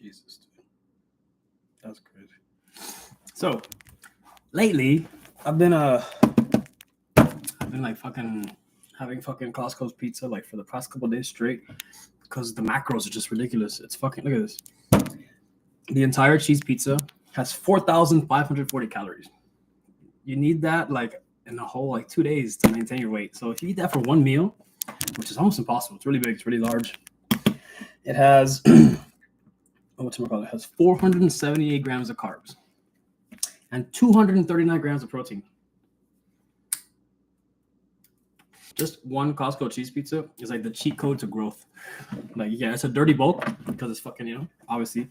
Jesus, dude. That's crazy. So lately, I've been like fucking having fucking Costco's pizza like for the past couple of days straight because the macros are just ridiculous. It's fucking, look at this. The entire cheese pizza has 4,540 calories. You need that like in a whole like 2 days to maintain your weight. So if you eat that for one meal, which is almost impossible, it's really big, it's really large. It has it has 478 grams of carbs and 239 grams of protein. Just one Costco cheese pizza is like the cheat code to growth. Like, yeah, it's a dirty bulk because it's fucking, obviously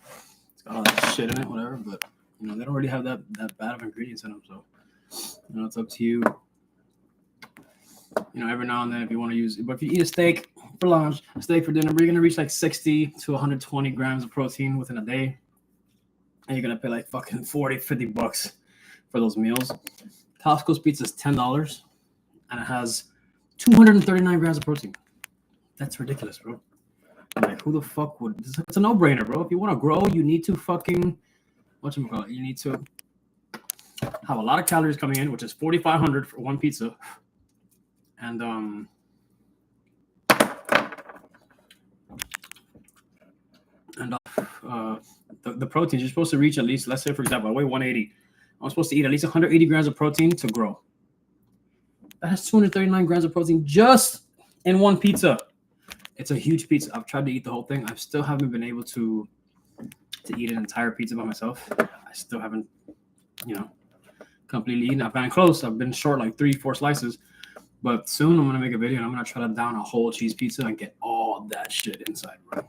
it's got all that shit in it, whatever. But they don't really have that bad of ingredients in them. So, it's up to you. Every now and then if you want to use it. But if you eat a steak for lunch, a steak for dinner, you're gonna reach like 60 to 120 grams of protein within a day, and you're gonna pay like fucking $40-50 for those meals. Costco's pizza is $10, and it has 239 grams of protein. That's ridiculous, bro. Like, who the fuck would? It's a no-brainer, bro. If you want to grow, you need to fucking you need to have a lot of calories coming in, which is 4,500 for one pizza, and the proteins you're supposed to reach at least. Let's say, for example, I weigh 180. I'm supposed to eat at least 180 grams of protein to grow. That has 239 grams of protein just in one pizza. It's a huge pizza. I've tried to eat the whole thing. I still haven't been able to eat an entire pizza by myself. I still haven't, completely eaten. I've gotten close. I've been short like 3-4 slices. But soon I'm going to make a video and I'm going to try to down a whole cheese pizza and get all that shit inside, bro.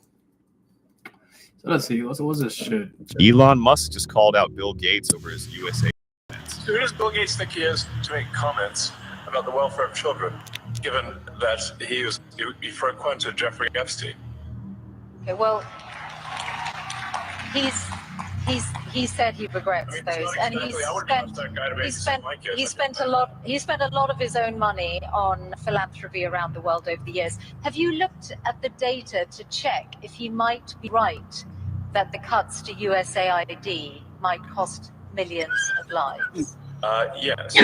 So let's see. What's this shit? Elon Musk just called out Bill Gates over his USA. Who does Bill Gates think he is to make comments about the welfare of children, given that he frequented Jeffrey Epstein? Okay, well, he said he regrets those, and he spent a lot of his own money on philanthropy around the world over the years. Have you looked at the data to check if he might be right that the cuts to USAID might cost millions of lives? Yes.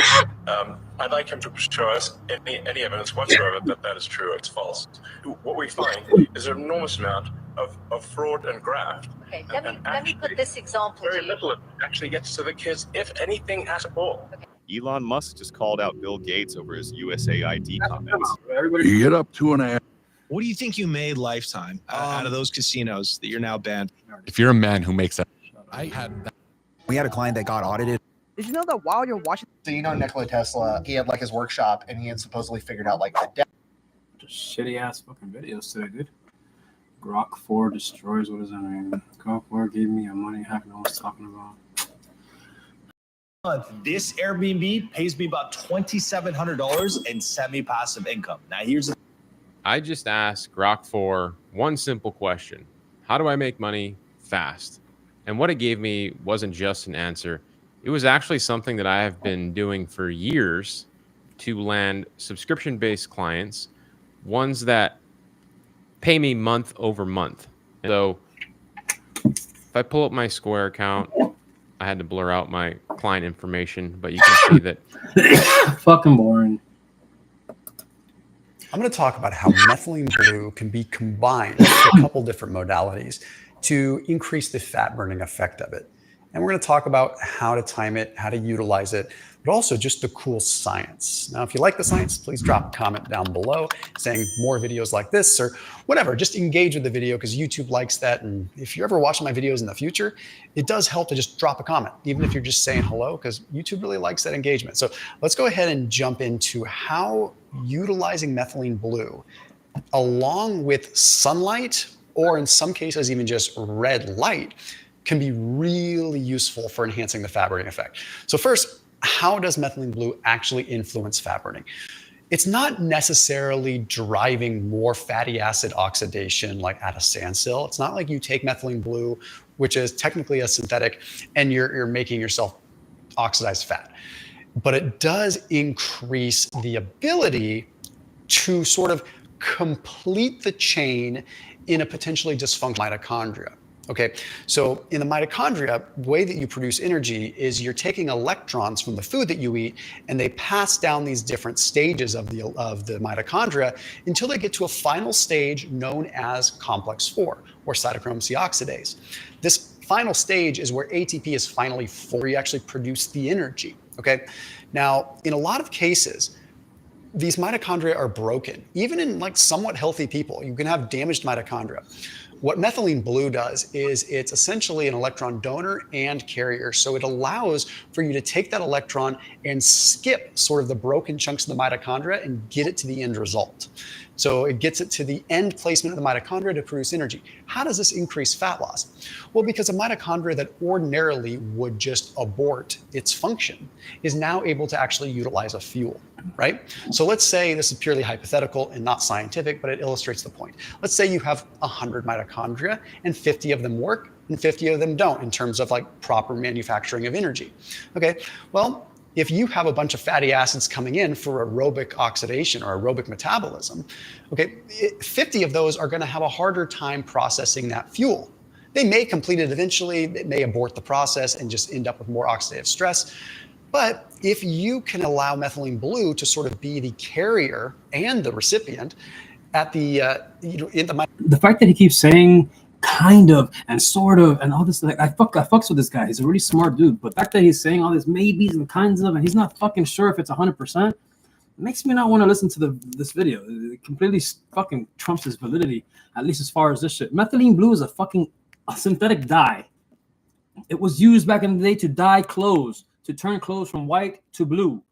I'd like him to show us any evidence whatsoever that is true or it's false. What we find is an enormous amount of fraud and graft. Okay, let me put this example very to you. little actually gets to the kids, if anything at all. Okay. Elon Musk just called out Bill Gates over his USAID comments. Everybody, You get up 2.5. What do you think you made lifetime out of those casinos that you're now banned? If you're a man who makes that, We had a client that got audited. Did you know that while you're watching? So Nikola Tesla, he had like his workshop and he had supposedly figured out like the depth. just shitty ass fucking videos today, dude. Grok 4 destroys. What does that mean? Grok 4 gave me a money hack. No one's talking about. This Airbnb pays me about $2,700 in semi-passive income. Now here's the I just asked Grok 4 one simple question. How do I make money fast? And what it gave me wasn't just an answer. It was actually something that I have been doing for years to land subscription-based clients, ones that pay me month over month. So if I pull up my Square account, I had to blur out my client information, but you can see that. Fucking boring. I'm going to talk about how methylene blue can be combined with a couple different modalities to increase the fat burning effect of it. And we're going to talk about how to time it, how to utilize it, but also just the cool science. Now, if you like the science, please drop a comment down below saying more videos like this or whatever. Just engage with the video because YouTube likes that. And if you're ever watching my videos in the future, it does help to just drop a comment, even if you're just saying hello, because YouTube really likes that engagement. So let's go ahead and jump into how utilizing methylene blue along with sunlight, or in some cases, even just red light, can be really useful for enhancing the fat burning effect. So first, how does methylene blue actually influence fat burning? It's not necessarily driving more fatty acid oxidation like at a standstill. It's not like you take methylene blue, which is technically a synthetic, and you're making yourself oxidize fat. But it does increase the ability to sort of complete the chain in a potentially dysfunctional mitochondria. Okay, so in the mitochondria, the way that you produce energy is you're taking electrons from the food that you eat, and they pass down these different stages of the mitochondria until they get to a final stage known as complex 4 or cytochrome C oxidase. This final stage is where ATP is finally formed, where you actually produce the energy. Okay, now in a lot of cases, these mitochondria are broken. Even in like somewhat healthy people, you can have damaged mitochondria. What methylene blue does is it's essentially an electron donor and carrier. So it allows for you to take that electron and skip sort of the broken chunks of the mitochondria and get it to the end result. So it gets it to the end placement of the mitochondria to produce energy. How does this increase fat loss? Well, because a mitochondria that ordinarily would just abort its function is now able to actually utilize a fuel, right? So let's say, this is purely hypothetical and not scientific, but it illustrates the point. Let's say you have 100 mitochondria and 50 of them work and 50 of them don't in terms of like proper manufacturing of energy. Okay, well, if you have a bunch of fatty acids coming in for aerobic oxidation or aerobic metabolism, okay, 50 of those are going to have a harder time processing that fuel. They may complete it eventually, it may abort the process and just end up with more oxidative stress. But if you can allow methylene blue to sort of be the carrier and the recipient at the, the fact that he keeps saying kind of and sort of and all this, like I fucks with this guy. He's a really smart dude, but the fact that he's saying all this maybes and kinds of, and he's not fucking sure if it's 100%, makes me not want to listen to this video. It completely fucking trumps his validity, at least as far as this shit. Methylene blue is a synthetic dye. It was used back in the day to dye clothes, to turn clothes from white to blue.